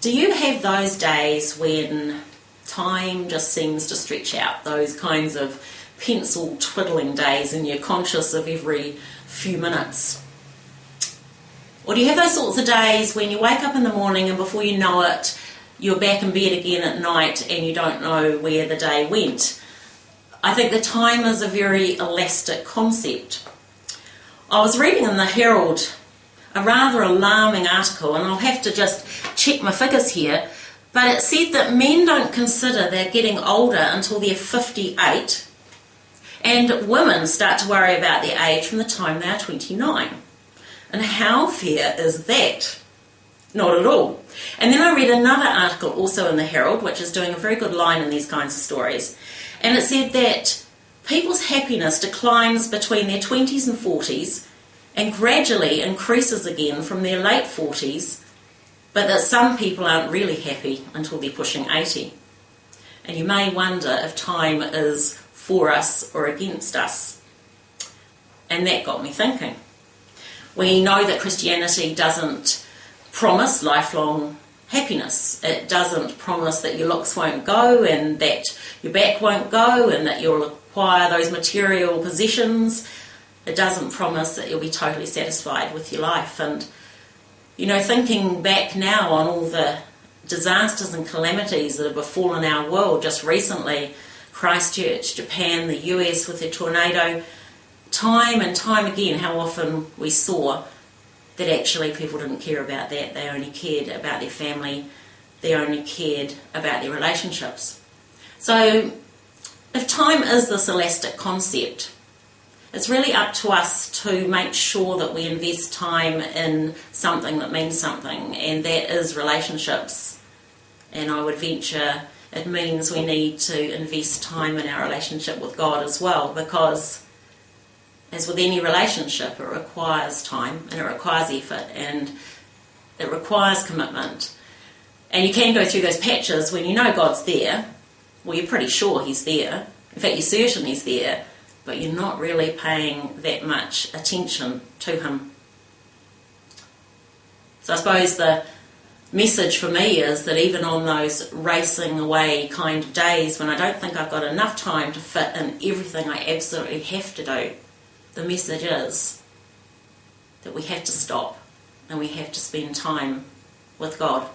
Do you have those days when time just seems to stretch out, those kinds of pencil twiddling days, and you're conscious of every few minutes? Or do you have those sorts of days when you wake up in the morning and before you know it, you're back in bed again at night and you don't know where the day went? I think that time is a very elastic concept. I was reading in the Herald a rather alarming article, and I'll have to just check my figures here, but it said that men don't consider they're getting older until they're 58, and women start to worry about their age from the time they are 29. And how fair is that? Not at all. And then I read another article also in the Herald, which is doing a very good line in these kinds of stories, and it said that people's happiness declines between their 20s and 40s and gradually increases again from their late 40s, but that some people aren't really happy until they're pushing 80. And you may wonder if time is for us or against us. And that got me thinking. We know that Christianity doesn't promise lifelong happiness. It doesn't promise that your looks won't go and that your back won't go and that you'll acquire those material possessions. It doesn't promise that you'll be totally satisfied with your life. And, you know, thinking back now on all the disasters and calamities that have befallen our world just recently, Christchurch, Japan, the US with the tornado, time and time again how often we saw that actually people didn't care about that. They only cared about their family. They only cared about their relationships. So if time is this elastic concept, it's really up to us to make sure that we invest time in something that means something, and that is relationships. And I would venture it means we need to invest time in our relationship with God as well, because as with any relationship, it requires time and it requires effort and it requires commitment. And you can go through those patches when you know God's there. Well, you're pretty sure he's there. In fact, you're certain he's there, but you're not really paying that much attention to him. So I suppose the message for me is that even on those racing away kind of days when I don't think I've got enough time to fit in everything I absolutely have to do, the message is that we have to stop and we have to spend time with God.